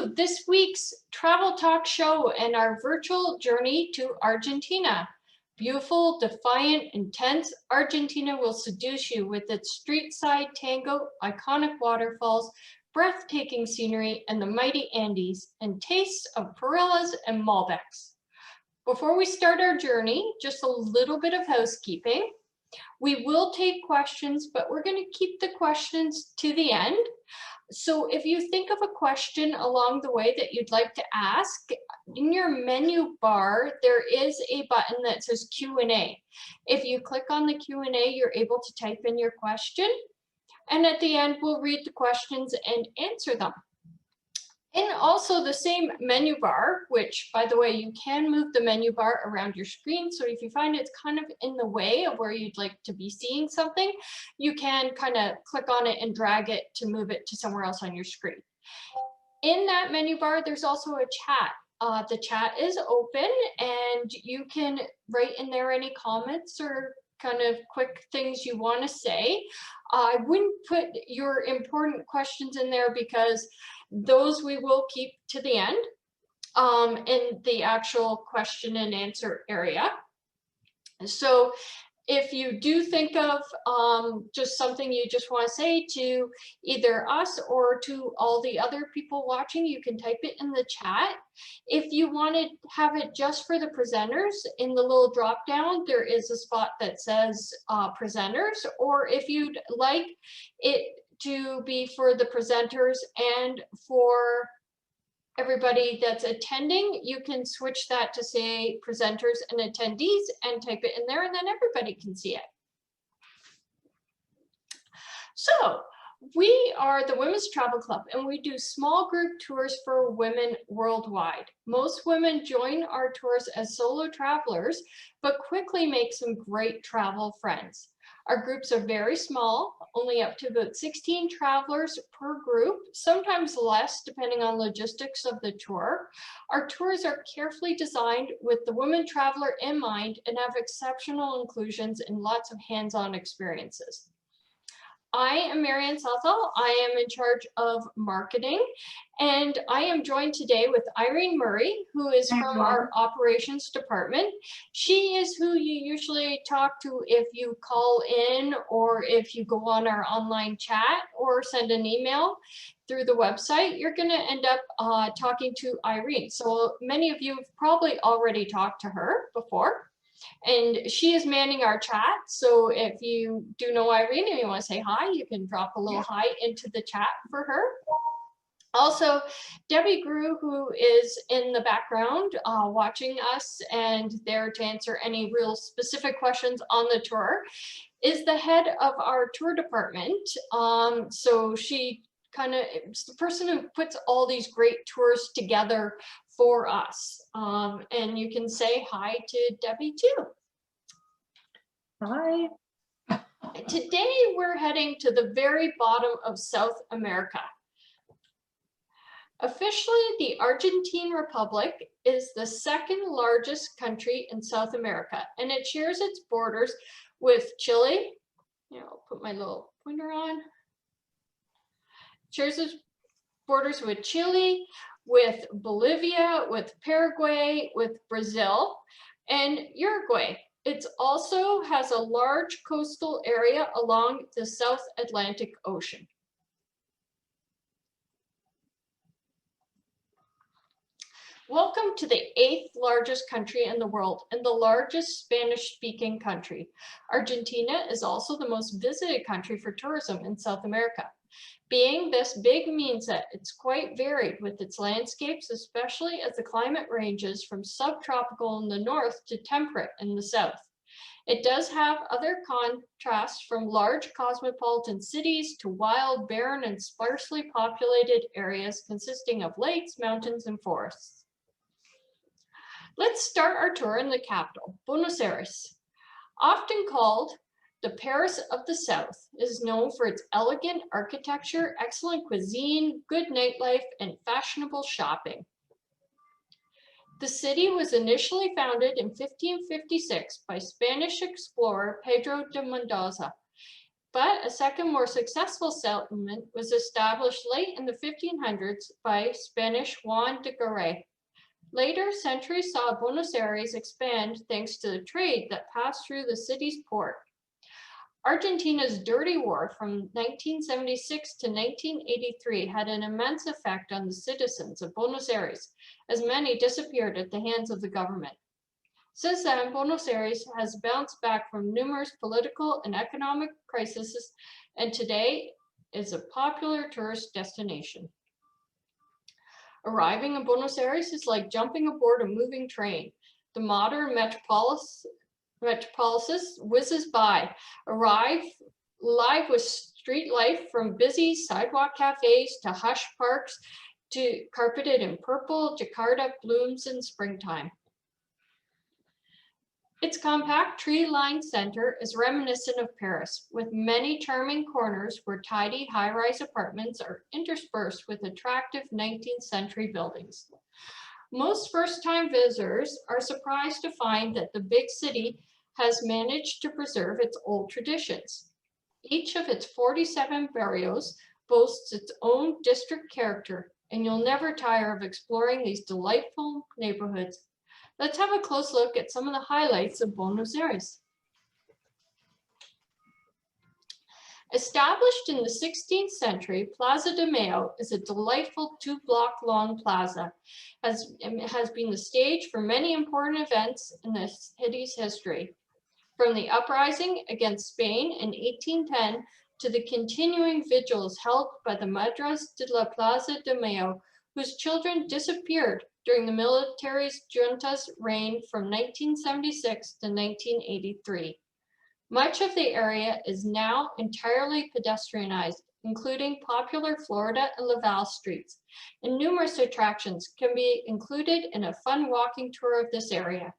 to this week's travel talk show and our virtual journey to Argentina. Beautiful, defiant, intense, Argentina will seduce you with its street-side tango, iconic waterfalls, breathtaking scenery, and the mighty Andes, and tastes of parillas and Malbecs. Before we start our journey, just a little bit of housekeeping. We will take questions, but we're going to keep the questions to the end. So if you think of a question along the way that you'd like to ask, in your menu bar, there is a button that says Q&A. If you click on the Q&A, you're able to type in your question. And at the end, we'll read the questions and answer them. And also the same menu bar, which, by the way, you can move the menu bar around your screen. So if you find it's kind of in the way of where you'd like to be seeing something, you can kind of click on it and drag it to move it to somewhere else on your screen. In that menu bar, there's also a chat. The chat is open and you can write in there any comments or kind of quick things you want to say. I wouldn't put your important questions in there because those we will keep to the end in the actual question and answer area. So if you do think of just something you just want to say to either us or to all the other people watching, you can type it in the chat. If you want to have it just for the presenters, in the little drop down, there is a spot that says presenters, or if you'd like it to be for the presenters and for everybody that's attending, you can switch that to say presenters and attendees and type it in there, and then everybody can see it. So we are the Women's Travel Club, and we do small group tours for women worldwide. Most women join our tours as solo travelers, but quickly make some great travel friends. Our groups are very small, only up to about 16 travelers per group, sometimes less depending on logistics of the tour. Our tours are carefully designed with the woman traveler in mind and have exceptional inclusions and lots of hands-on experiences. I am Marianne Southall. I am in charge of marketing, and I am joined today with Irene Murray, who is from our operations department. She is who you usually talk to if you call in or if you go on our online chat or send an email through the website. You're going to end up talking to Irene. So many of you have probably already talked to her before. And she is manning our chat. So if you do know Irene and you want to say hi, you can drop a little hi into the chat for her. Also, Debbie Grew, who is in the background watching us and there to answer any real specific questions on the tour, is the head of our tour department. So she kind of is the person who puts all these great tours together for us. And you can say hi to Debbie too. Hi. Today we're heading to the very bottom of South America. Officially, the Argentine Republic is the second largest country in South America, and it shares its borders with Chile. I'll put my little pointer on. Shares its borders with Chile, with Bolivia, with Paraguay, with Brazil, and Uruguay. It also has a large coastal area along the South Atlantic Ocean. Welcome to the 8th largest country in the world and the largest Spanish-speaking country. Argentina is also the most visited country for tourism in South America. Being this big means that it's quite varied with its landscapes, especially as the climate ranges from subtropical in the north to temperate in the south. It does have other contrasts from large cosmopolitan cities to wild, barren, and sparsely populated areas consisting of lakes, mountains, and forests. Let's start our tour in the capital, Buenos Aires. Often called the Paris of the South, is known for its elegant architecture, excellent cuisine, good nightlife, and fashionable shopping. The city was initially founded in 1556 by Spanish explorer Pedro de Mendoza. But a second, more successful settlement was established late in the 1500s by Spanish Juan de Garay. Later centuries saw Buenos Aires expand thanks to the trade that passed through the city's port. Argentina's dirty war from 1976 to 1983 had an immense effect on the citizens of Buenos Aires, as many disappeared at the hands of the government. Since then, Buenos Aires has bounced back from numerous political and economic crises, and today is a popular tourist destination. Arriving in Buenos Aires is like jumping aboard a moving train. The modern metropolis whizzes by, arrive live with street life from busy sidewalk cafes to hush parks to carpeted in purple Jakarta blooms in springtime. Its compact tree-lined center is reminiscent of Paris, with many charming corners where tidy high-rise apartments are interspersed with attractive 19th century buildings. Most first-time visitors are surprised to find that the big city has managed to preserve its old traditions. Each of its 47 barrios boasts its own district character, and you'll never tire of exploring these delightful neighborhoods. Let's have a close look at some of the highlights of Buenos Aires. Established in the 16th century, Plaza De Mayo is a delightful 2-block-long plaza. It has been the stage for many important events in the city's history, from the uprising against Spain in 1810 to the continuing vigils held by the Madres de la Plaza de Mayo, whose children disappeared during the military junta's reign from 1976 to 1983. Much of the area is now entirely pedestrianized, including popular Florida and Laval streets, and numerous attractions can be included in a fun walking tour of this area.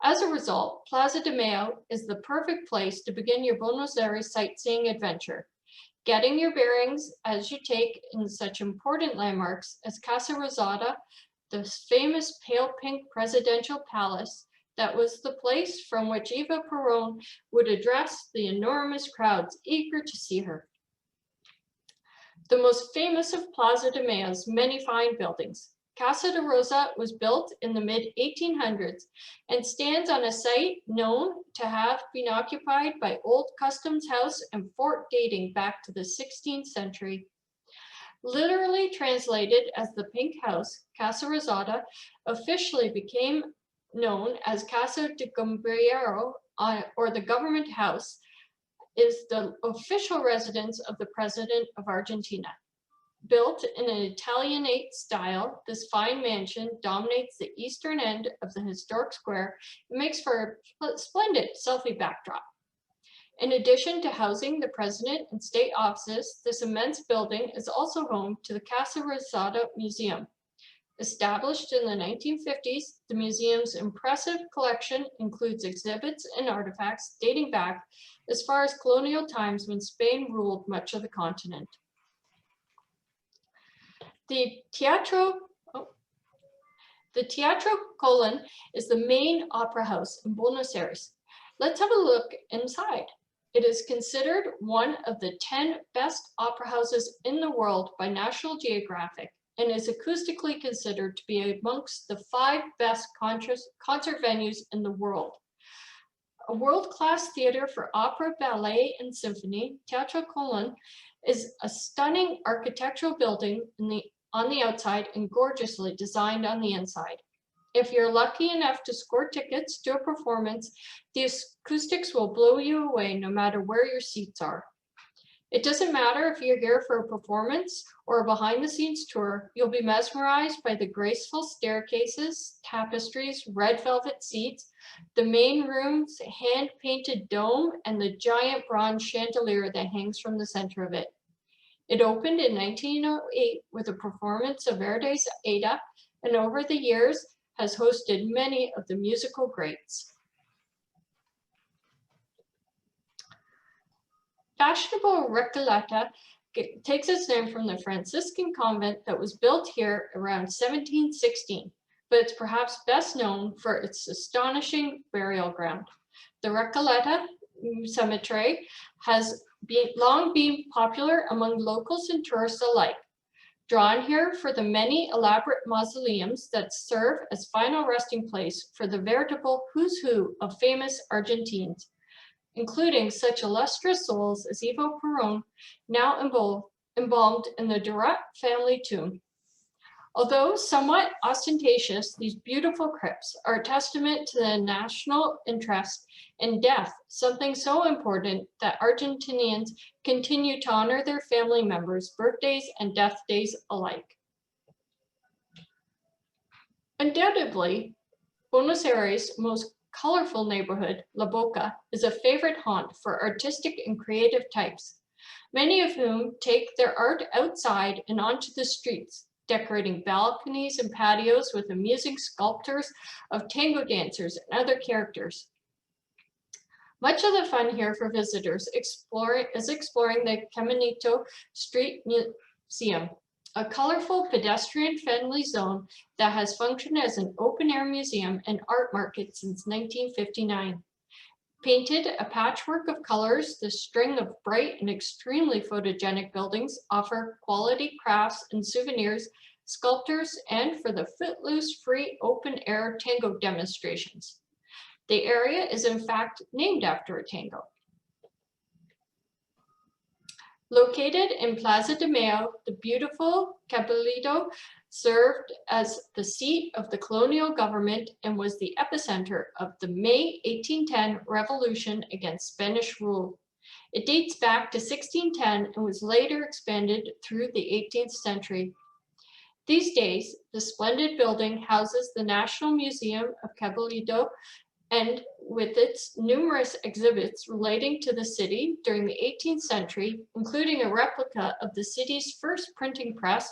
As a result, Plaza de Mayo is the perfect place to begin your Buenos Aires sightseeing adventure, getting your bearings as you take in such important landmarks as Casa Rosada, the famous pale pink presidential palace that was the place from which Eva Perón would address the enormous crowds eager to see her. The most famous of Plaza de Mayo's many fine buildings, Casa de Rosa was built in the mid-1800s and stands on a site known to have been occupied by old customs house and fort dating back to the 16th century. Literally translated as the Pink House, Casa Rosada officially became known as Casa de Gobierno, or the Government House, is the official residence of the President of Argentina. Built in an Italianate style, this fine mansion dominates the eastern end of the historic square and makes for a splendid selfie backdrop. In addition to housing the president and state offices, this immense building is also home to the Casa Rosada Museum. Established in the 1950s, the museum's impressive collection includes exhibits and artifacts dating back as far as colonial times when Spain ruled much of the continent. The Teatro Colón is the main opera house in Buenos Aires. Let's have a look inside. It is considered one of the 10 best opera houses in the world by National Geographic and is acoustically considered to be amongst the 5 best concert venues in the world. A world-class theater for opera, ballet, and symphony, Teatro Colón is a stunning architectural building on the outside and gorgeously designed on the inside. If you're lucky enough to score tickets to a performance, the acoustics will blow you away no matter where your seats are. It doesn't matter if you're here for a performance or a behind-the-scenes tour, you'll be mesmerized by the graceful staircases, tapestries, red velvet seats, the main room's hand-painted dome, and the giant bronze chandelier that hangs from the center of it. It opened in 1908 with a performance of Verdi's Aida, and over the years has hosted many of the musical greats. Fashionable Recoleta takes its name from the Franciscan convent that was built here around 1716, but it's perhaps best known for its astonishing burial ground. The Recoleta cemetery has long been popular among locals and tourists alike. Drawn here for the many elaborate mausoleums that serve as final resting place for the veritable who's who of famous Argentines, including such illustrious souls as Evo Perón, now embalmed in the Durat family tomb. Although somewhat ostentatious, these beautiful crypts are a testament to the national interest in death, something so important that Argentinians continue to honor their family members' birthdays and death days alike. Undoubtedly, Buenos Aires' most colorful neighborhood, La Boca, is a favorite haunt for artistic and creative types, many of whom take their art outside and onto the streets, decorating balconies and patios with amusing sculptures of tango dancers and other characters. Much of the fun here for visitors is exploring the Caminito Street Museum, a colorful pedestrian-friendly zone that has functioned as an open-air museum and art market since 1959. Painted a patchwork of colors, the string of bright and extremely photogenic buildings offer quality crafts and souvenirs, sculptors, and for the footloose, free, open-air tango demonstrations. The area is in fact named after a tango. Located in Plaza De Mayo, the beautiful Cabalido served as the seat of the colonial government and was the epicenter of the May 1810 revolution against Spanish rule. It dates back to 1610 and was later expanded through the 18th century. These days, the splendid building houses the National Museum of Cabalido, and with its numerous exhibits relating to the city during the 18th century, including a replica of the city's first printing press,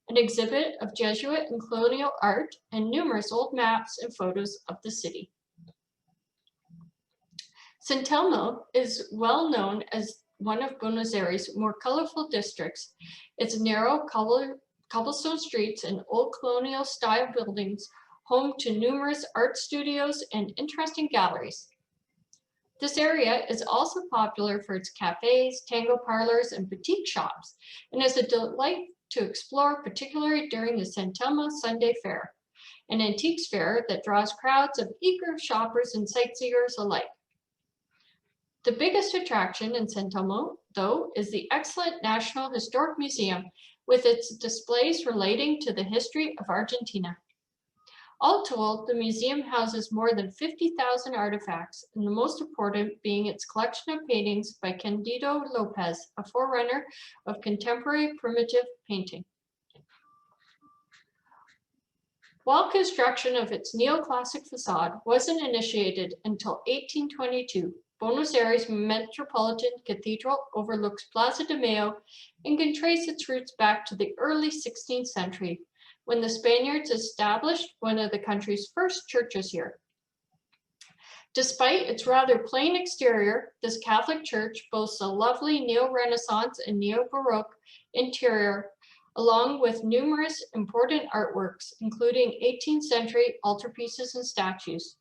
an exhibit of Jesuit and colonial art, and numerous old maps and photos of the city. San Telmo is well known as one of Buenos Aires' more colorful districts. Its narrow cobblestone streets and old colonial style buildings home to numerous art studios and interesting galleries. This area is also popular for its cafes, tango parlors, and boutique shops, and is a delight to explore, particularly during the San Telmo Sunday Fair, an antiques fair that draws crowds of eager shoppers and sightseers alike. The biggest attraction in San Telmo, though, is the excellent National Historic Museum with its displays relating to the history of Argentina. All told, the museum houses more than 50,000 artifacts, and the most important being its collection of paintings by Candido Lopez, a forerunner of contemporary primitive painting. While construction of its neoclassic facade wasn't initiated until 1822, Buenos Aires Metropolitan Cathedral overlooks Plaza de Mayo and can trace its roots back to the early 16th century, when the Spaniards established one of the country's first churches here. Despite its rather plain exterior, this Catholic church boasts a lovely neo-Renaissance and neo-Baroque interior, along with numerous important artworks, including 18th century altarpieces and statues.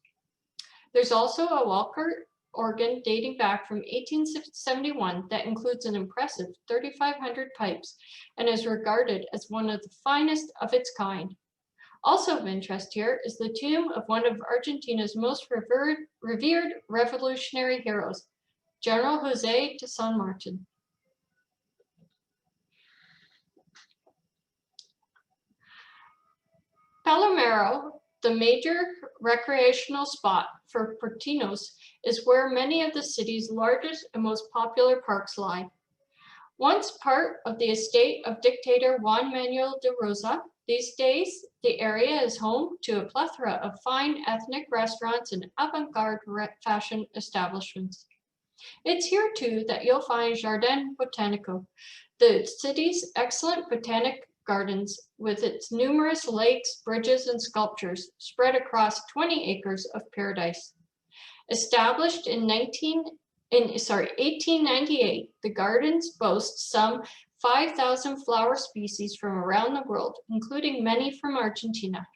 There's also a Walker organ dating back from 1871 that includes an impressive 3,500 pipes and is regarded as one of the finest of its kind. Also of interest here is the tomb of one of Argentina's most revered revolutionary heroes, General José de San Martin. Palomaro, the major recreational spot for Porteños, is where many of the city's largest and most popular parks lie. Once part of the estate of dictator Juan Manuel de Rosa, these days the area is home to a plethora of fine ethnic restaurants and avant-garde fashion establishments. It's here too that you'll find Jardin Botanico, the city's excellent botanic gardens with its numerous lakes, bridges, and sculptures spread across 20 acres of paradise. Established in 1898, the gardens boast some 5,000 flower species from around the world, including many from Argentina.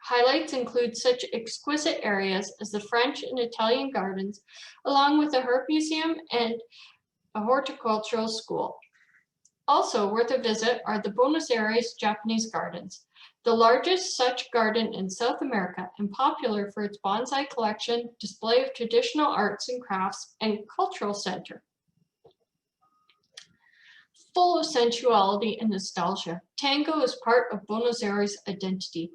Highlights include such exquisite areas as the French and Italian gardens, along with a herb museum and a horticultural school. Also worth a visit are the Buenos Aires Japanese gardens, the largest such garden in South America and popular for its bonsai collection, display of traditional arts and crafts, and cultural center. Full of sensuality and nostalgia, tango is part of Buenos Aires' identity.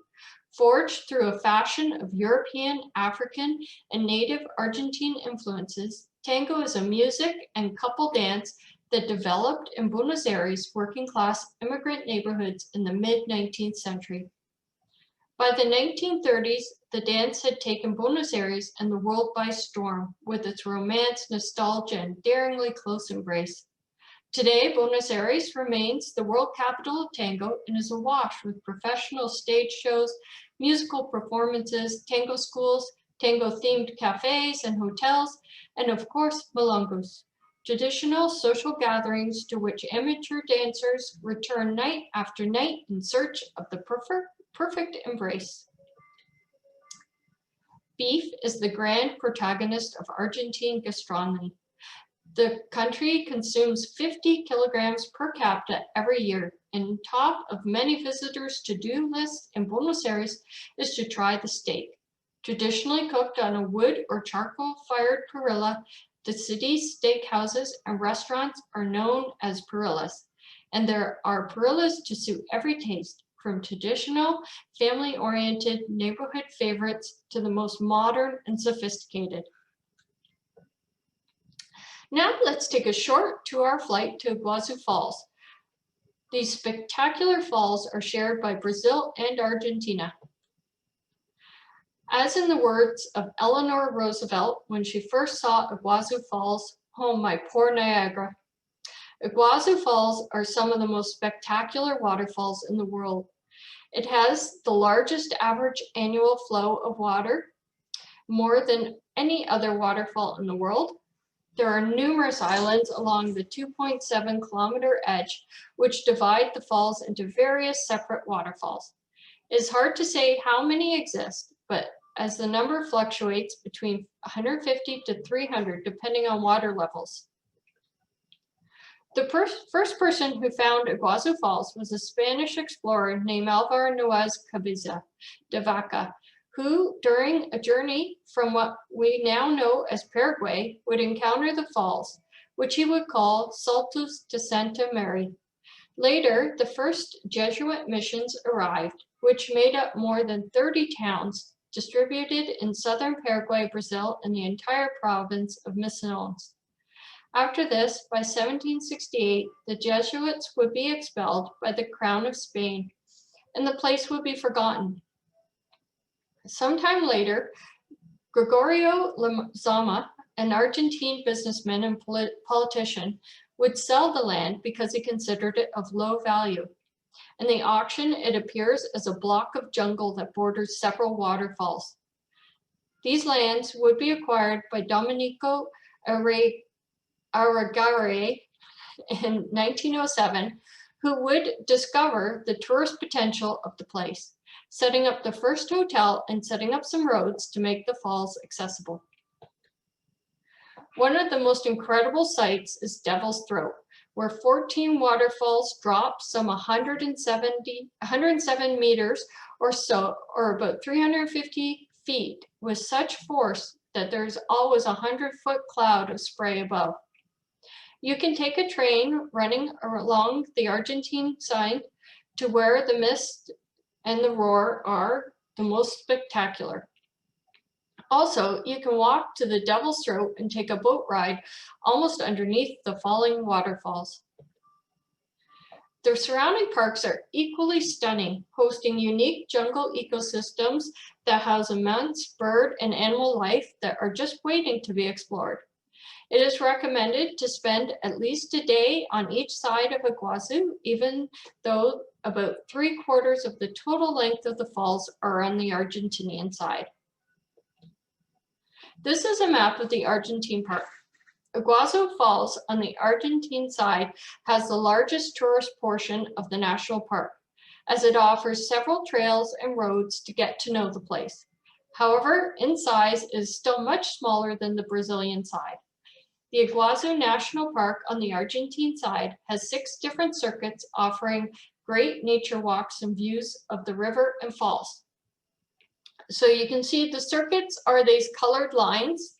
Forged through a fashion of European, African, and native Argentine influences, tango is a music and couple dance that developed in Buenos Aires' working-class immigrant neighborhoods in the mid-19th century. By the 1930s, the dance had taken Buenos Aires and the world by storm with its romance, nostalgia, and daringly close embrace. Today, Buenos Aires remains the world capital of tango and is awash with professional stage shows, musical performances, tango schools, tango-themed cafes and hotels, and of course, milongas, traditional social gatherings to which amateur dancers return night after night in search of the perfect embrace. Beef is the grand protagonist of Argentine gastronomy. The country consumes 50 kilograms per capita every year, and top of many visitors' to-do lists in Buenos Aires is to try the steak. Traditionally cooked on a wood or charcoal-fired parrilla, the city's steakhouses and restaurants are known as parrillas, and there are parrillas to suit every taste, from traditional, family-oriented neighborhood favorites to the most modern and sophisticated. Now let's take a short 2-hour flight to Iguazu Falls. These spectacular falls are shared by Brazil and Argentina. As in the words of Eleanor Roosevelt when she first saw Iguazu Falls, "Oh, my poor Niagara." Iguazu Falls are some of the most spectacular waterfalls in the world. It has the largest average annual flow of water, more than any other waterfall in the world. There are numerous islands along the 2.7-kilometer edge, which divide the falls into various separate waterfalls. It is hard to say how many exist, but as the number fluctuates between 150 to 300, depending on water levels. The first person who found Iguazu Falls was a Spanish explorer named Alvaro Nuez Cabeza de Vaca, who, during a journey from what we now know as Paraguay, would encounter the falls, which he would call Saltos de Santa Maria. Later, the first Jesuit missions arrived, which made up more than 30 towns distributed in southern Paraguay, Brazil, and the entire province of Misiones. After this, by 1768, the Jesuits would be expelled by the Crown of Spain, and the place would be forgotten. Sometime later, Gregorio Lezama, an Argentine businessman and politician, would sell the land because he considered it of low value. In the auction, it appears as a block of jungle that borders several waterfalls. These lands would be acquired by Domenico Aragare in 1907, who would discover the tourist potential of the place, setting up the first hotel and setting up some roads to make the falls accessible. One of the most incredible sights is Devil's Throat, where 14 waterfalls drop some 107 meters or so, or about 350 feet, with such force that there's always a 100-foot cloud of spray above. You can take a train running along the Argentine side to where the mist and the roar are the most spectacular. Also, you can walk to the Devil's Throat and take a boat ride almost underneath the falling waterfalls. The surrounding parks are equally stunning, hosting unique jungle ecosystems that house immense bird and animal life that are just waiting to be explored. It is recommended to spend at least a day on each side of Iguazu, even though about 3/4 of the total length of the falls are on the Argentinian side. This is a map of the Argentine park. Iguazu Falls on the Argentine side has the largest tourist portion of the national park. as it offers several trails and roads to get to know the place. However, in size, it is still much smaller than the Brazilian side. The Iguazu National Park on the Argentine side has 6 different circuits offering great nature walks and views of the river and falls. So you can see the circuits are these colored lines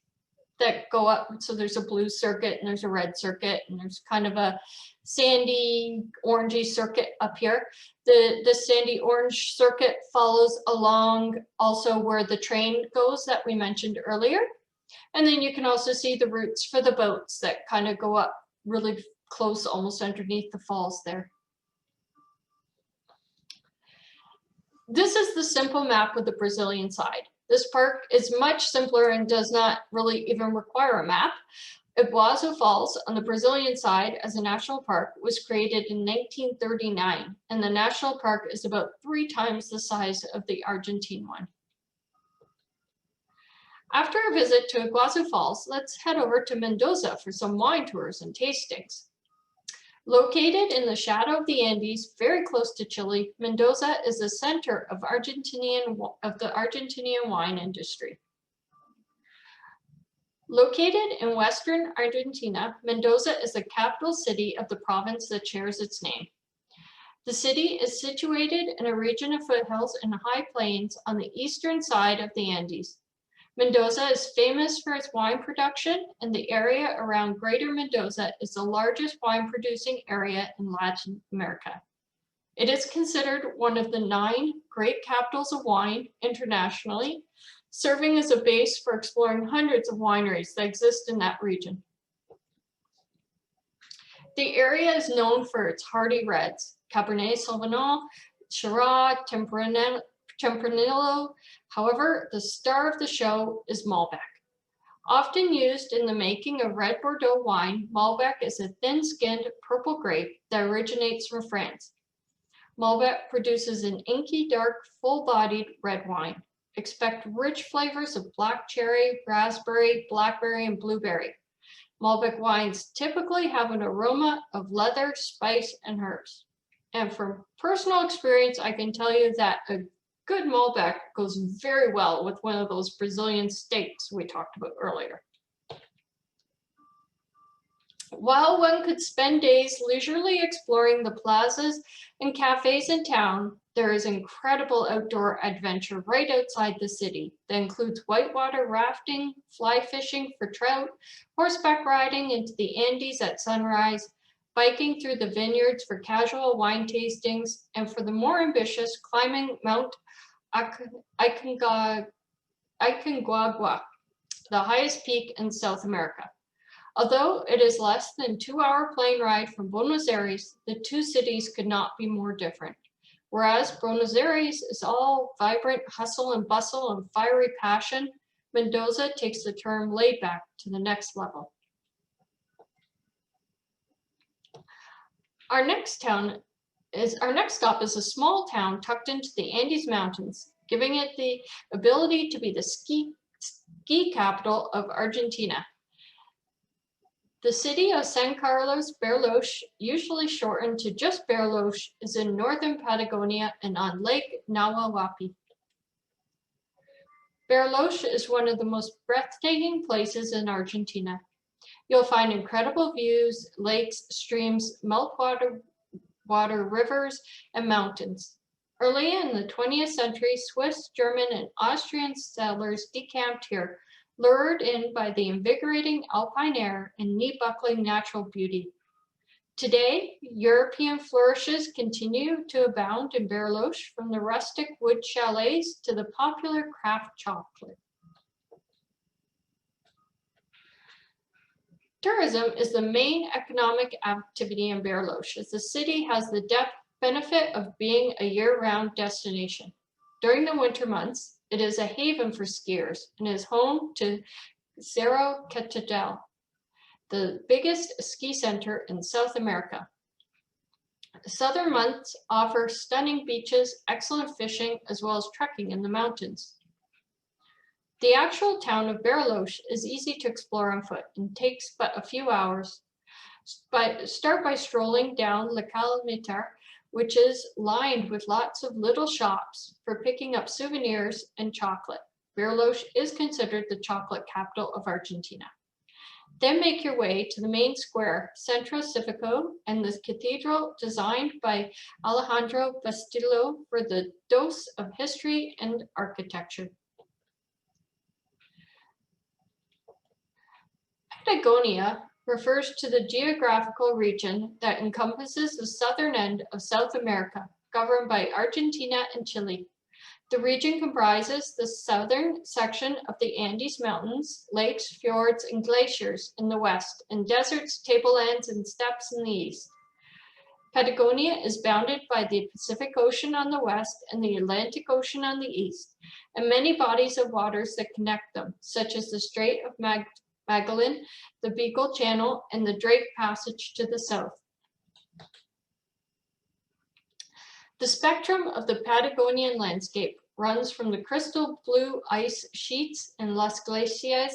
that go up. So there's a blue circuit and there's a red circuit and there's kind of a sandy orangey circuit up here. The sandy orange circuit follows along also where the train goes that we mentioned earlier. And then you can also see the routes for the boats that kind of go up really close, almost underneath the falls there. This is the simple map of the Brazilian side. This park is much simpler and does not really even require a map. Iguazu Falls on the Brazilian side as a national park was created in 1939, and the national park is about 3 times the size of the Argentine one. After a visit to Iguazu Falls, let's head over to Mendoza for some wine tours and tastings. Located in the shadow of the Andes, very close to Chile, Mendoza is the center of the Argentinian wine industry. Located in western Argentina, Mendoza is the capital city of the province that shares its name. The city is situated in a region of foothills and high plains on the eastern side of the Andes. Mendoza is famous for its wine production, and the area around Greater Mendoza is the largest wine producing area in Latin America. It is considered one of the 9 great capitals of wine internationally, serving as a base for exploring hundreds of wineries that exist in that region. The area is known for its hardy reds, Cabernet Sauvignon, Shiraz, Tempranillo. However, the star of the show is Malbec. Often used in the making of red Bordeaux wine, Malbec is a thin-skinned purple grape that originates from France. Malbec produces an inky, dark, full-bodied red wine. Expect rich flavors of black cherry, raspberry, blackberry, and blueberry. Malbec wines typically have an aroma of leather, spice, and herbs. And from personal experience, I can tell you that a good Malbec goes very well with one of those Brazilian steaks we talked about earlier. While one could spend days leisurely exploring the plazas and cafes in town, there is incredible outdoor adventure right outside the city that includes whitewater rafting, fly fishing for trout, horseback riding into the Andes at sunrise, biking through the vineyards for casual wine tastings, and for the more ambitious, climbing Mount Aconcagua, the highest peak in South America. Although it is less than a 2-hour plane ride from Buenos Aires, the 2 cities could not be more different. Whereas Buenos Aires is all vibrant hustle and bustle and fiery passion, Mendoza takes the term laid back to the next level. Our next stop is a small town tucked into the Andes Mountains, giving it the ability to be the ski capital of Argentina. The city of San Carlos Bariloche, usually shortened to just Bariloche, is in northern Patagonia and on Lake Nahuelhuapi. Bariloche is one of the most breathtaking places in Argentina. You'll find incredible views, lakes, streams, meltwater rivers, and mountains. Early in the 20th century, Swiss, German, and Austrian settlers decamped here, lured in by the invigorating alpine air and knee-buckling natural beauty. Today, European flourishes continue to abound in Bariloche, from the rustic wood chalets to the popular craft chocolate. Tourism is the main economic activity in Bariloche, as the city has the benefit of being a year-round destination. During the winter months, it is a haven for skiers and is home to Cerro Cathedral, the biggest ski center in South America. Southern months offer stunning beaches, excellent fishing, as well as trekking in the mountains. The actual town of Bariloche is easy to explore on foot and takes but a few hours. Start by strolling down La Calamita, which is lined with lots of little shops for picking up souvenirs and chocolate. Bariloche is considered the chocolate capital of Argentina. Then make your way to the main square, Centro Civico, and the cathedral designed by Alejandro Bastillo for the dose of history and architecture. Patagonia refers to the geographical region that encompasses the southern end of South America, governed by Argentina and Chile. The region comprises the southern section of the Andes Mountains, lakes, fjords, and glaciers in the west, and deserts, tablelands, and steppes in the east. Patagonia is bounded by the Pacific Ocean on the west and the Atlantic Ocean on the east, and many bodies of waters that connect them, such as the Strait of Magellan, the Beagle Channel, and the Drake Passage to the south. The spectrum of the Patagonian landscape runs from the crystal blue ice sheets in Las Glacials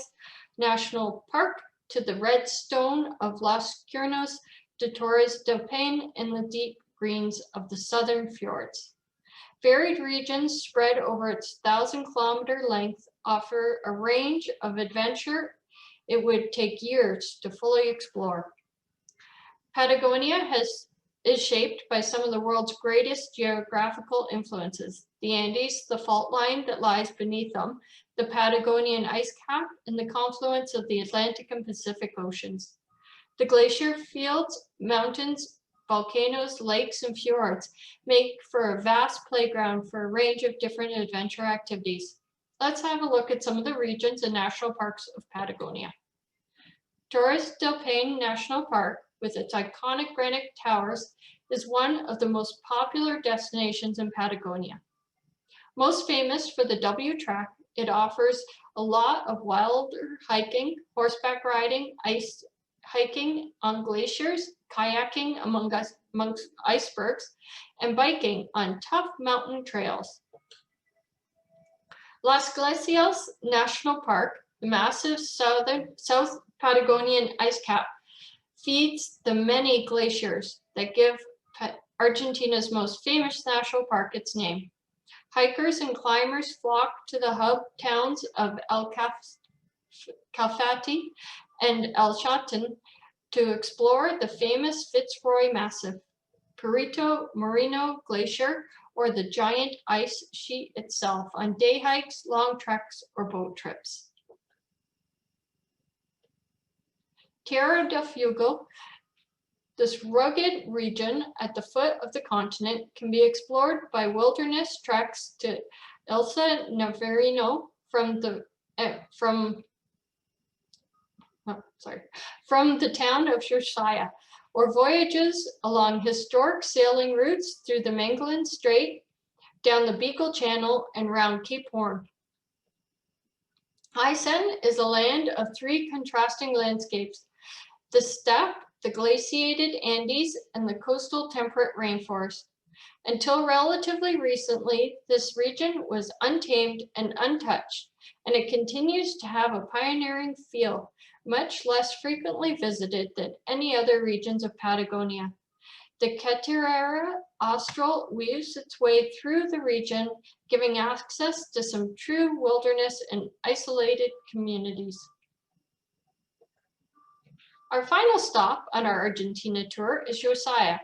National Park to the red stone of Los Cuernos de Torres del Paine and the deep greens of the southern fjords. Varied regions spread over its 1,000-kilometer length offer a range of adventure it would take years to fully explore. Patagonia is shaped by some of the world's greatest geographical influences: the Andes, the fault line that lies beneath them, the Patagonian ice cap, and the confluence of the Atlantic and Pacific Oceans. The glacier fields, mountains, volcanoes, lakes, and fjords make for a vast playground for a range of different adventure activities. Let's have a look at some of the regions and national parks of Patagonia. Torres del Paine National Park, with its iconic granite towers, is one of the most popular destinations in Patagonia. Most famous for the W track, it offers a lot of wilder hiking, horseback riding, ice hiking on glaciers, kayaking amongst icebergs, and biking on tough mountain trails. Las Glacials National Park, the massive South Patagonian ice cap, feeds the many glaciers that give Argentina's most famous national park its name. Hikers and climbers flock to the hub towns of El Calafate and El Chaltén to explore the famous Fitzroy Massif, Perito Moreno Glacier, or the giant ice sheet itself on day hikes, long treks, or boat trips. Tierra del Fuego, this rugged region at the foot of the continent, can be explored by wilderness treks to Elsa Navarino from the town of Josiah, or voyages along historic sailing routes through the Magellan Strait, down the Beagle Channel, and round Cape Horn. Aysén is a land of three contrasting landscapes: the steppe, the glaciated Andes, and the coastal temperate rainforest. Until relatively recently, this region was untamed and untouched, and it continues to have a pioneering feel, much less frequently visited than any other regions of Patagonia. The Cathedral Austral weaves its way through the region, giving access to some true wilderness and isolated communities. Our final stop on our Argentina tour is Josiah.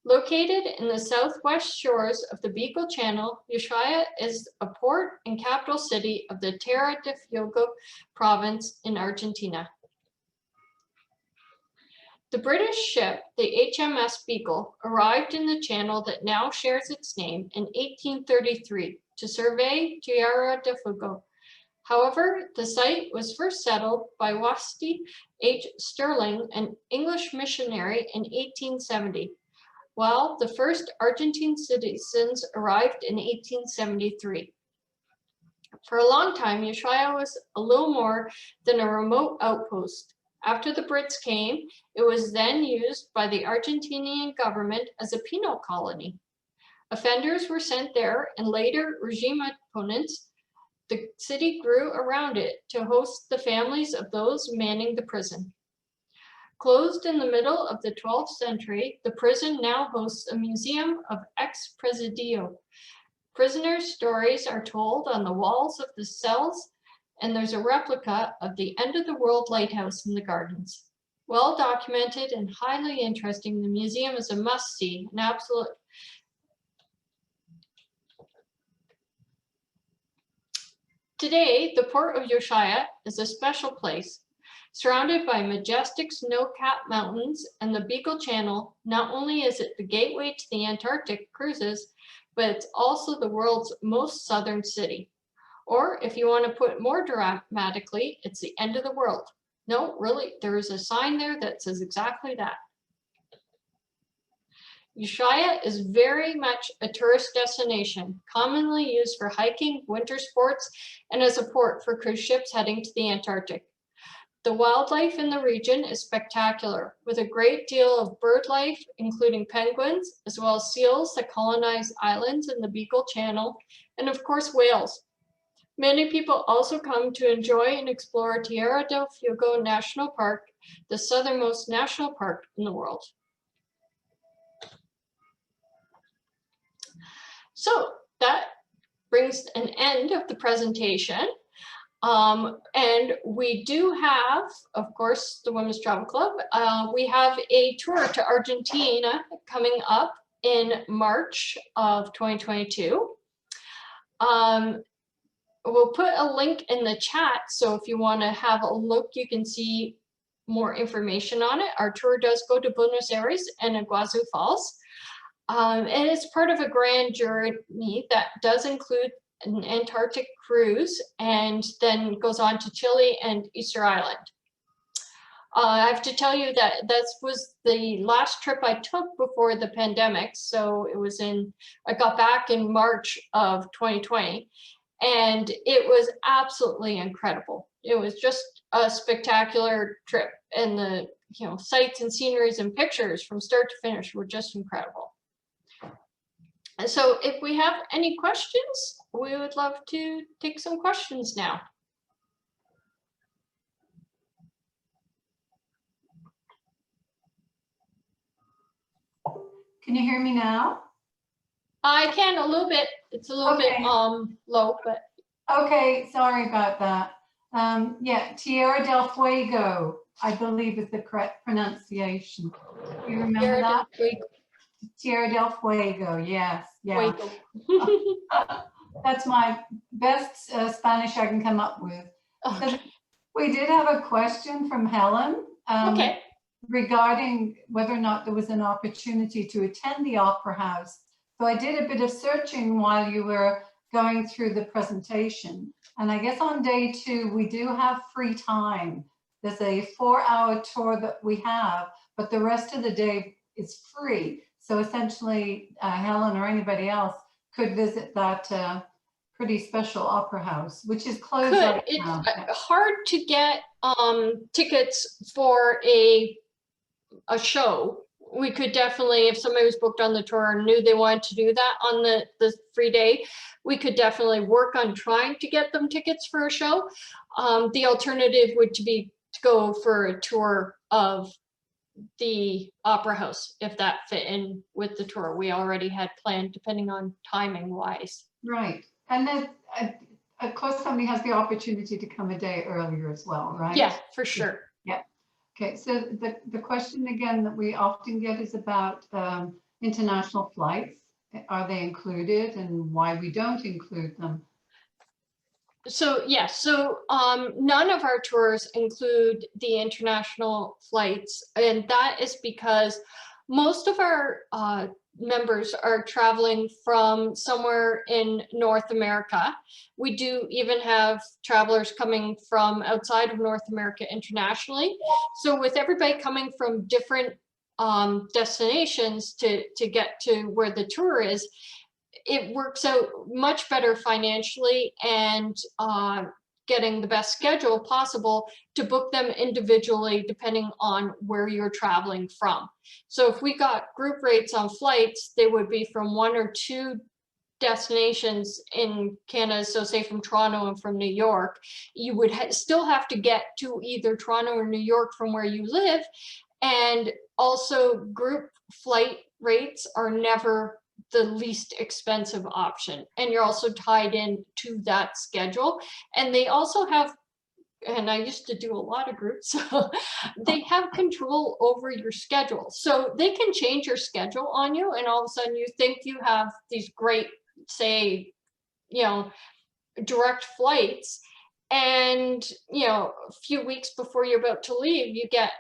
Located in the southwest shores of the Beagle Channel, Josiah is a port and capital city of the Tierra del Fuego province in Argentina. The British ship, the HMS Beagle, arrived in the channel that now shares its name in 1833 to survey Tierra del Fuego. However, the site was first settled by Wasti H. Sterling, an English missionary, in 1870, while the first Argentine citizens arrived in 1873. For a long time, Ushuaia was a little more than a remote outpost. After the Brits came, it was then used by the Argentinian government as a penal colony. Offenders were sent there, and later regime opponents. The city grew around it to host the families of those manning the prison. Closed in the middle of the 12th century, the prison now hosts a museum of ex-presidio. Prisoners' stories are told on the walls of the cells, and there's a replica of the end-of-the-world lighthouse in the gardens. Well documented and highly interesting, the museum is a must-see, an absolute. Today, the port of Josiah is a special place. Surrounded by majestic snow-capped mountains and the Beagle Channel, not only is it the gateway to the Antarctic cruises, but it's also the world's most southern city. Or if you want to put it more dramatically, it's the end of the world. No, really, there is a sign there that says exactly that. Josiah is very much a tourist destination, commonly used for hiking, winter sports, and as a port for cruise ships heading to the Antarctic. The wildlife in the region is spectacular, with a great deal of bird life, including penguins, as well as seals that colonize islands in the Beagle Channel, and of course whales. Many people also come to enjoy and explore Tierra del Fuego National Park, the southernmost national park in the world. So that brings an end of the presentation. And we do have, of course, the Women's Travel Club. We have a tour to Argentina coming up in March of 2022. We'll put a link in the chat, so if you want to have a look, you can see more information on it. Our tour does go to Buenos Aires and Iguazu Falls. And it's part of a grand journey that does include an Antarctic cruise and then goes on to Chile and Easter Island. I have to tell you that this was the last trip I took before the pandemic. So it was I got back in March of 2020. And it was absolutely incredible. It was just a spectacular trip, and the sights and sceneries and pictures from start to finish were just incredible. And so if we have any questions, we would love to take some questions now. Can you hear me now? I can a little bit. It's a little bit low, but. Okay, sorry about that. Yeah, Tierra del Fuego, I believe is the correct pronunciation. Do you remember that? Tierra del Fuego, yes, yeah. That's my best Spanish I can come up with. Okay. So we did have a question from Helen regarding whether or not there was an opportunity to attend the Opera House. So I did a bit of searching while you were going through the presentation. And I guess on day 2, we do have free time. There's a 4-hour tour that we have, but the rest of the day is free. So essentially, Helen or anybody else could visit that pretty special opera house, which is closed right now. It's hard to get tickets for a show. We could definitely, if somebody was booked on the tour and knew they wanted to do that on the free day, we could definitely work on trying to get them tickets for a show. The alternative would be to go for a tour of the opera house, if that fit in with the tour we already had planned, depending on timing wise. Right. And then of course somebody has the opportunity to come a day earlier as well, right? Yeah, for sure. Yeah. Okay, so the question again that we often get is about international flights. Are they included, and why we don't include them? So yes, so none of our tours include the international flights, and that is because most of our members are traveling from somewhere in North America. We do even have travelers coming from outside of North America internationally. So with everybody coming from different destinations to get to where the tour is, it works out much better financially and getting the best schedule possible to book them individually depending on where you're traveling from. So if we got group rates on flights, they would be from 1 or 2 destinations in Canada. So say from Toronto and from New York, you would still have to get to either Toronto or New York from where you live. And also group flight rates are never the least expensive option. And you're also tied in to that schedule. And they also have, and I used to do a lot of groups, so they have control over your schedule. So they can change your schedule on you, and all of a sudden you think you have these great, say, direct flights, and a few weeks before you're about to leave, you get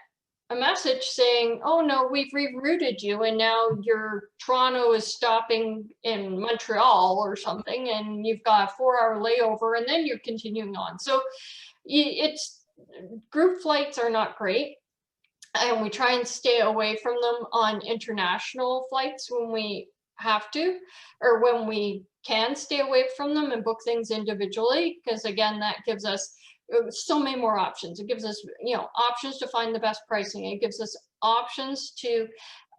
a message saying, oh no, we've rerouted you, and now your Toronto is stopping in Montreal or something, and you've got a 4-hour layover, and then you're continuing on. So it's, group flights are not great, and we try and stay away from them on international flights when we have to, or when we can stay away from them and book things individually, because again, that gives us so many more options. It gives us, options to find the best pricing. It gives us options to,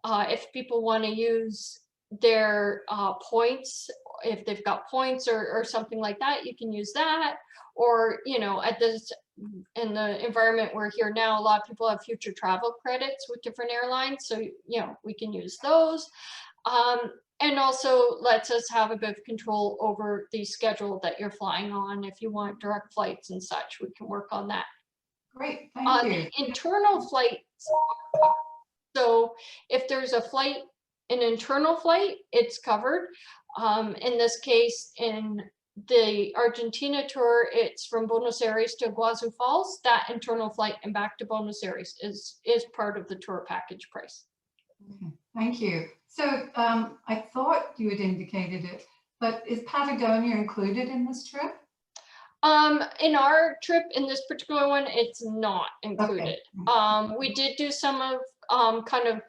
if people want to use their points, if they've got points or something like that, you can use that. Or, at this, in the environment we're here now, a lot of people have future travel credits with different airlines. So, we can use those. And also lets us have a bit of control over the schedule that you're flying on. If you want direct flights and such, we can work on that. Great, thank you. The internal flights, so if there's a flight, an internal flight, it's covered. In this case, in the Argentina tour, it's from Buenos Aires to Iguazu Falls. That internal flight and back to Buenos Aires is part of the tour package price. Okay, thank you. So I thought you had indicated it, but is Patagonia included in this trip? In our trip, in this particular one, it's not included. Okay. We did do some of kind of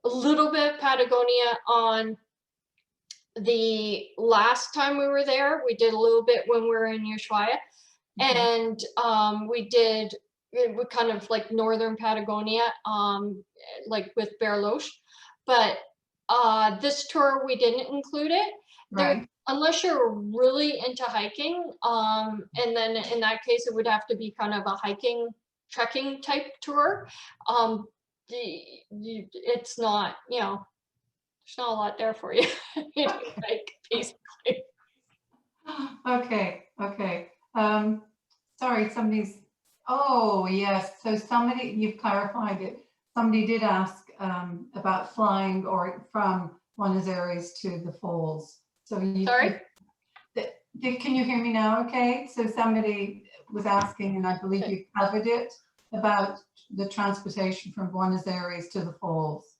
a little bit of Patagonia on the last time we were there. We did a little bit when we were in Ushuaia, and we kind of like northern Patagonia, like with Bariloche, but this tour we didn't include it. Right. Unless you're really into hiking, and then in that case it would have to be kind of a hiking, trekking type tour. It's not, there's not a lot there for you. Like, basically. Okay. Sorry, oh yes, so you've clarified it. Somebody did ask about flying or from Buenos Aires to the falls. So Sorry? Can you hear me now? Okay, so somebody was asking, and I believe you covered it, about the transportation from Buenos Aires to the falls.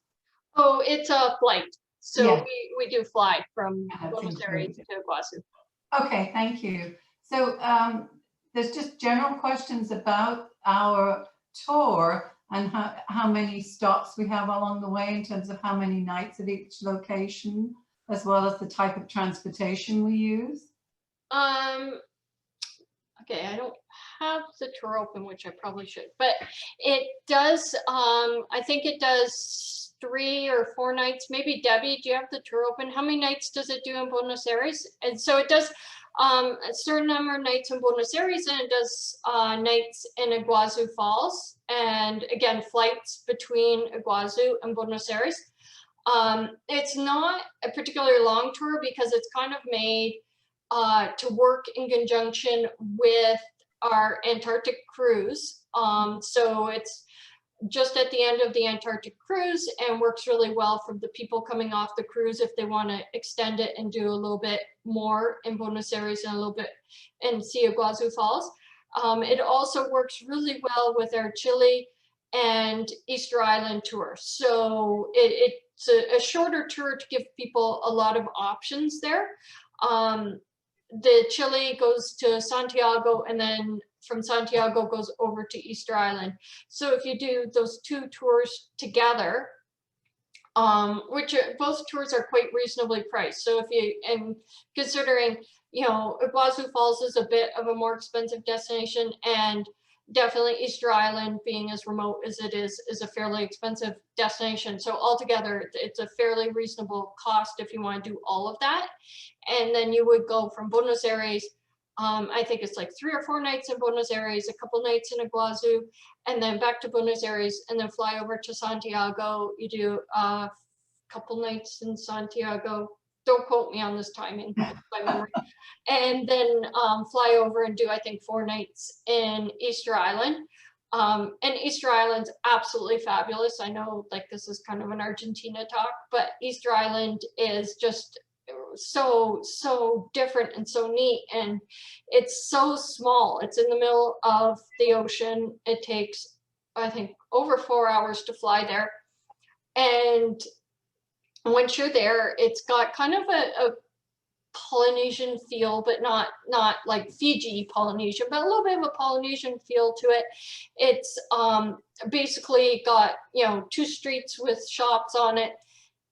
Oh, it's a flight. So yeah. we do fly from Buenos Aires to Iguazu. Okay, thank you. So there's just general questions about our tour and how many stops we have along the way in terms of how many nights at each location, as well as the type of transportation we use. Okay, I don't have the tour open, which I probably should, but it does, I think it does 3 or 4 nights. Maybe Debbie, do you have the tour open? How many nights does it do in Buenos Aires? And so it does a certain number of nights in Buenos Aires, and it does nights in Iguazu Falls, and again, flights between Iguazu and Buenos Aires. It's not a particularly long tour because it's kind of made to work in conjunction with our Antarctic cruise. So it's just at the end of the Antarctic cruise and works really well for the people coming off the cruise if they want to extend it and do a little bit more in Buenos Aires and a little bit and see Iguazu Falls. It also works really well with our Chile and Easter Island tour. So it's a shorter tour to give people a lot of options there. The Chile goes to Santiago, and then from Santiago goes over to Easter Island. So if you do those 2 tours together, which both tours are quite reasonably priced. So if you, and considering, Iguazu Falls is a bit of a more expensive destination, and definitely Easter Island, being as remote as it is a fairly expensive destination. So altogether, it's a fairly reasonable cost if you want to do all of that. And then you would go from Buenos Aires I think it's like 3 or 4 nights in Buenos Aires, a couple nights in Iguazu, and then back to Buenos Aires, and then fly over to Santiago. You do a couple nights in Santiago. Don't quote me on this timing, it's my memory. And then fly over and do, I think, 4 nights in Easter Island. And Easter Island's absolutely fabulous. I know like this is kind of an Argentina talk, but Easter Island is just so different and so neat, and it's so small. It's in the middle of the ocean. It takes, I think, over 4 hours to fly there. And once you're there, it's got kind of a Polynesian feel, but not like Fiji Polynesian, but a little bit of a Polynesian feel to it. It's basically got, you know, 2 streets with shops on it,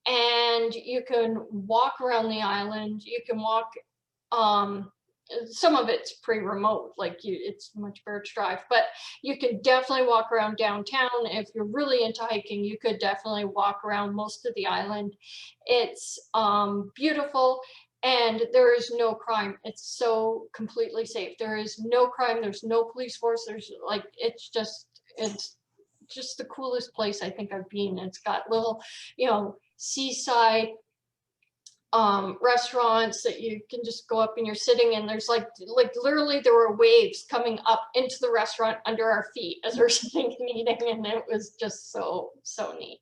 and you can walk around the island. You can walk, some of it's pretty remote, like it's much better to drive, but you can definitely walk around downtown. If you're really into hiking, you could definitely walk around most of the island. It's beautiful, and there is no crime. It's so completely safe. There is no crime. There's no police force. There's like, it's just the coolest place I think I've been. It's got little, you know, seaside restaurants that you can just go up and you're sitting, and there's like literally there were waves coming up into the restaurant under our feet as we're sitting and eating, and it was just so neat.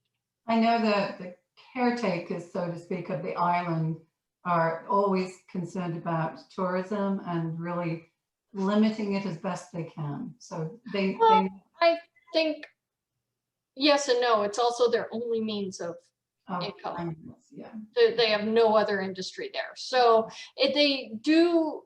I know that the caretakers, so to speak, of the island are always concerned about tourism and really limiting it as best they can. So I think yes and no. It's also their only means of income. Yeah. They have no other industry there. So they do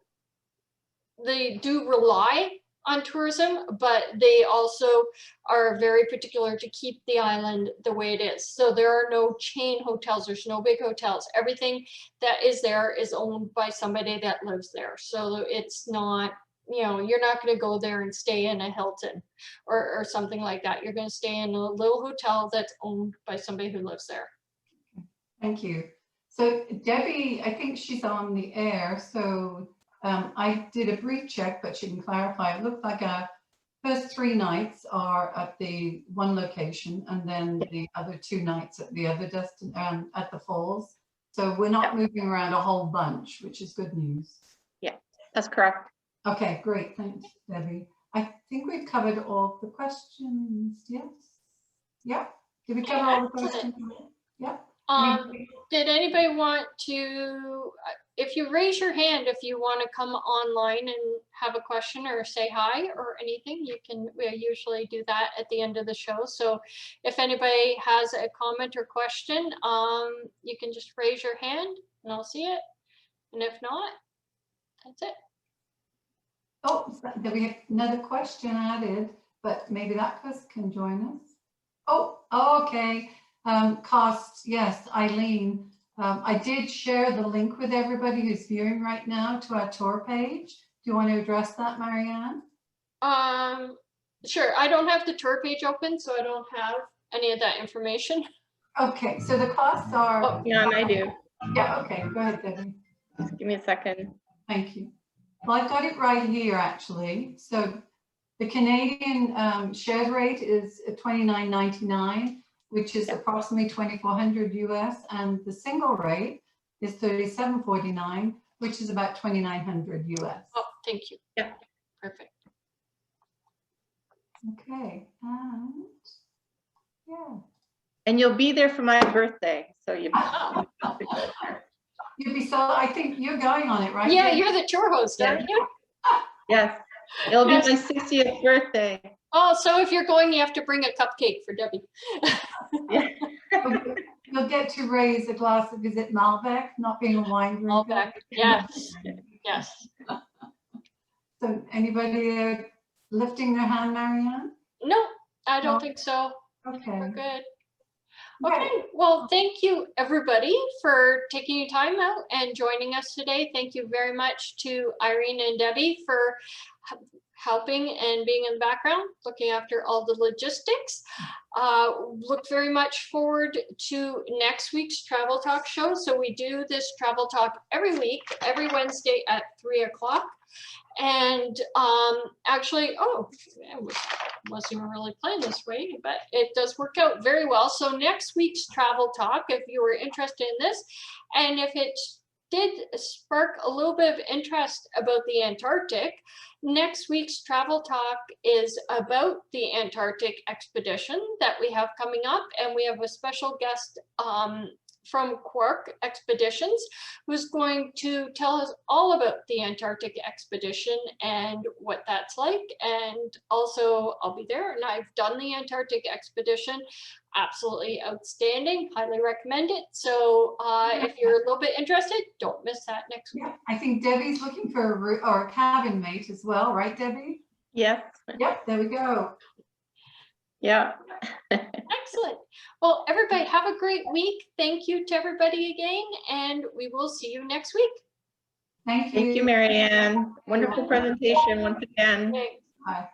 rely on tourism, but they also are very particular to keep the island the way it is. So there are no chain hotels. There's no big hotels. Everything that is there is owned by somebody that lives there. So it's not, you know, you're not going to go there and stay in a Hilton or something like that. You're going to stay in a little hotel that's owned by somebody who lives there. Thank you. So Debbie, I think she's on the air. So I did a brief check, but she can clarify. It looks like our first 3 nights are at the one location, and then the other 2 nights at the other destination at the falls. So we're not moving around a whole bunch, which is good news. Yeah, that's correct. Okay, great. Thanks, Debbie. I think we've covered all the questions. Yes. Yep. Did we cover all the questions? Yep. Did anybody want to, if you raise your hand, if you want to come online and have a question or say hi or anything, you can, we usually do that at the end of the show. So if anybody has a comment or question, you can just raise your hand and I'll see it. And if not, that's it. Oh, we have another question added, but maybe that person can join us. Oh, okay. Costs, yes, Eileen. I did share the link with everybody who's viewing right now to our tour page. Do you want to address that, Marianne? Sure. I don't have the tour page open, so I don't have any of that information. Okay, so the costs are. Oh, yeah, I do. Yeah, okay, go ahead, Debbie. Just give me a second. Thank you. Well, I've got it right here, actually. So the Canadian shared rate is $29.99, which is approximately $2,400 US, and the single rate is $37.49, which is about $2,900 US. Oh, thank you. Yeah. Perfect. Okay, and yeah. And you'll be there for my birthday, so you. You'd be so, I think you're going on it, right? Yeah, you're the tour host, aren't you? Yes, it'll be my 60th birthday. Oh, so if you're going, you have to bring a cupcake for Debbie. Yeah. You'll get to raise a glass of, is it Malbec, not being a wine drinker? Malbec, yes, yes. So anybody lifting their hand, Marianne? No, I don't No. think so. Okay. We're good. Okay, well, thank you everybody for taking your time out and joining us today. Thank you very much to Irene and Debbie for helping and being in the background, looking after all the logistics. Look very much forward to next week's Travel Talk show. So we do this Travel Talk every week, every Wednesday at 3 o'clock. And actually, oh, I wasn't even really planned this way, but it does work out very well. So next week's travel talk, if you were interested in this, and if it did spark a little bit of interest about the Antarctic, next week's travel talk is about the Antarctic expedition that we have coming up, and we have a special guest from Quark Expeditions, who's going to tell us all about the Antarctic expedition and what that's like. And also I'll be there, and I've done the Antarctic expedition. Absolutely outstanding, highly recommend it. So if you're a little bit interested, don't miss that next week. Yeah, I think Debbie's looking for a cabin mate as well, right, Debbie? Yes. Yep, there we go. Yeah. Excellent. Well, everybody have a great week. Thank you to everybody again, and we will see you next week. Thank you. Thank you, Marianne. Wonderful presentation once again. Thanks. Bye.